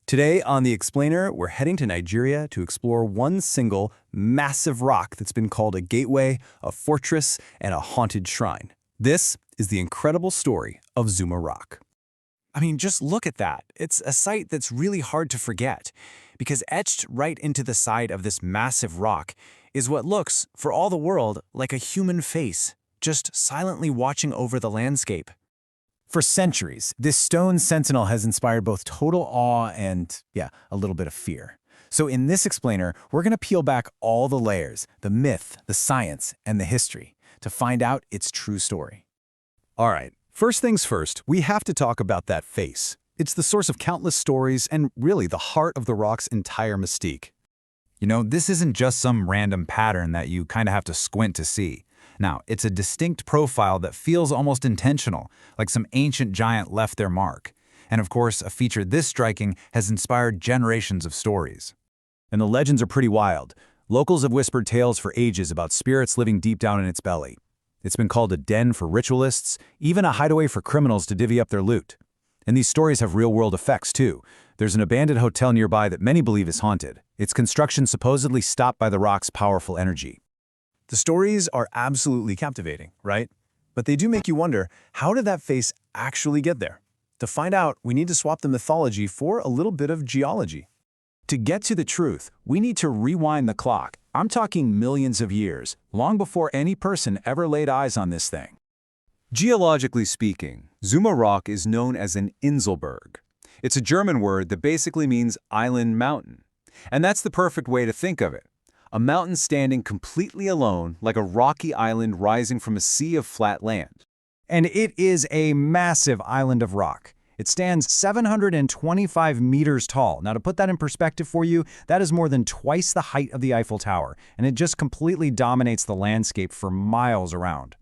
Today on The Explainer, we're heading to Nigeria to explore one single, massive rock that's been called a gateway, a fortress, and a haunted shrine. This is the incredible story of Zuma Rock. I mean, just look at that. It's a sight that's really hard to forget, because etched right into the side of this massive rock is what looks, for all the world, like a human face, just silently watching over the landscape. For centuries, this stone sentinel has inspired both total awe and, a little bit of fear. So in this explainer, we're going to peel back all the layers, the myth, the science, and the history, to find out its true story. All right, first things first, we have to talk about that face. It's the source of countless stories and really the heart of the rock's entire mystique. You know, this isn't just some random pattern that you kind of have to squint to see. Now, it's a distinct profile that feels almost intentional, like some ancient giant left their mark. And of course, a feature this striking has inspired generations of stories. And the legends are pretty wild. Locals have whispered tales for ages about spirits living deep down in its belly. It's been called a den for ritualists, even a hideaway for criminals to divvy up their loot. And these stories have real-world effects, too. There's an abandoned hotel nearby that many believe is haunted, its construction supposedly stopped by the rock's powerful energy. The stories are absolutely captivating, right? But they do make you wonder, how did that face actually get there? To find out, we need to swap the mythology for a little bit of geology. To get to the truth, we need to rewind the clock. I'm talking millions of years, long before any person ever laid eyes on this thing. Geologically speaking, Zuma Rock is known as an Inselberg. It's a German word that basically means island mountain. And that's the perfect way to think of it. A mountain standing completely alone, like a rocky island rising from a sea of flat land. And it is a massive island of rock. It stands 725 meters tall. Now, to put that in perspective for you, that is more than twice the height of the Eiffel Tower, and it just completely dominates the landscape for miles around.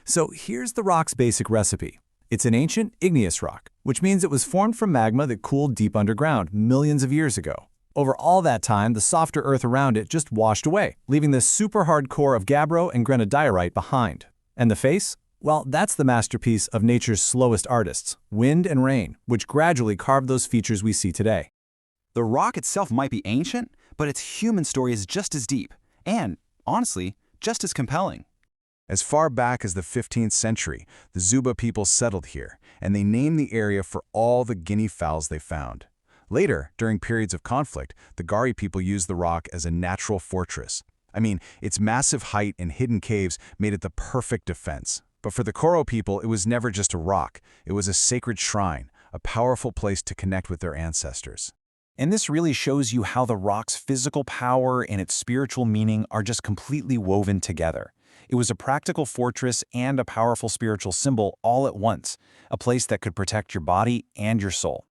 So here's the rock's basic recipe. It's an ancient igneous rock, which means it was formed from magma that cooled deep underground millions of years ago. Over all that time, the softer earth around it just washed away, leaving the super hard core of gabbro and granodiorite behind. And the face? Well, that's the masterpiece of nature's slowest artists, wind and rain, which gradually carved those features we see today. The rock itself might be ancient, but its human story is just as deep, and, honestly, just as compelling. As far back as the 15th century, the Zuba people settled here, and they named the area for all the guinea fowls they found. Later, during periods of conflict, the Gari people used the rock as a natural fortress. I mean, its massive height and hidden caves made it the perfect defense. But for the Koro people, it was never just a rock. It was a sacred shrine, a powerful place to connect with their ancestors. And this really shows you how the rock's physical power and its spiritual meaning are just completely woven together. It was a practical fortress and a powerful spiritual symbol all at once, a place that could protect your body and your soul.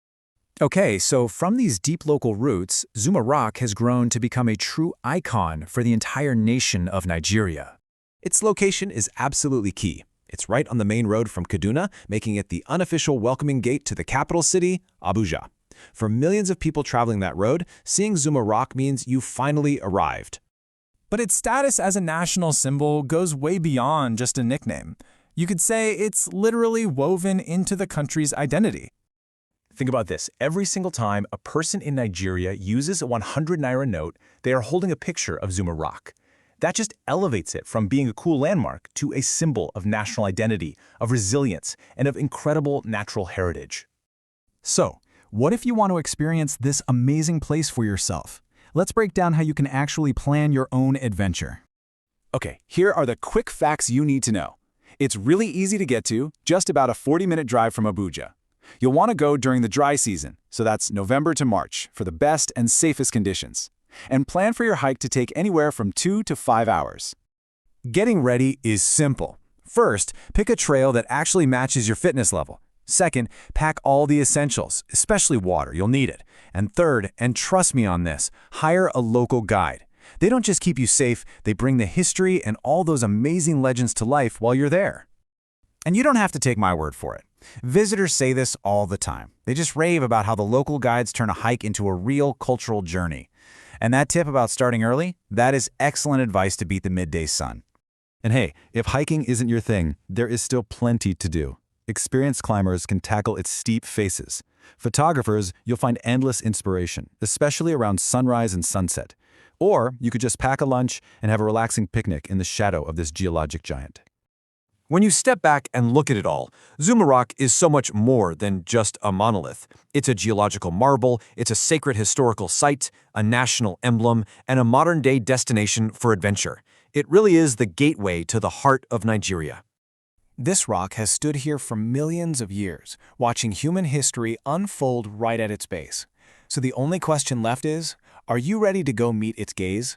Okay, so from these deep local roots, Zuma Rock has grown to become a true icon for the entire nation of Nigeria. Its location is absolutely key. It's right on the main road from Kaduna, making it the unofficial welcoming gate to the capital city, Abuja. For millions of people traveling that road, seeing Zuma Rock means you finally arrived. But its status as a national symbol goes way beyond just a nickname. You could say it's literally woven into the country's identity. Think about this. Every single time a person in Nigeria uses a 100 naira note, they are holding a picture of Zuma Rock. That just elevates it from being a cool landmark to a symbol of national identity, of resilience, and of incredible natural heritage. So, what if you want to experience this amazing place for yourself? Let's break down how you can actually plan your own adventure. Okay, here are the quick facts you need to know. It's really easy to get to, just about a 40-minute drive from Abuja. You'll want to go during the dry season, so that's November to March, for the best and safest conditions. And plan for your hike to take anywhere from 2 to 5 hours. Getting ready is simple. First, pick a trail that actually matches your fitness level. Second, pack all the essentials, especially water, you'll need it. And third, and trust me on this, hire a local guide. They don't just keep you safe, they bring the history and all those amazing legends to life while you're there. And you don't have to take my word for it. Visitors say this all the time. They just rave about how the local guides turn a hike into a real cultural journey. And that tip about starting early, that is excellent advice to beat the midday sun. And hey, if hiking isn't your thing, there is still plenty to do. Experienced climbers can tackle its steep faces. Photographers, you'll find endless inspiration, especially around sunrise and sunset. Or you could just pack a lunch and have a relaxing picnic in the shadow of this geologic giant. When you step back and look at it all, Zuma Rock is so much more than just a monolith. It's a geological marvel, it's a sacred historical site, a national emblem, and a modern-day destination for adventure. It really is the gateway to the heart of Nigeria. This rock has stood here for millions of years, watching human history unfold right at its base. So the only question left is, are you ready to go meet its gaze?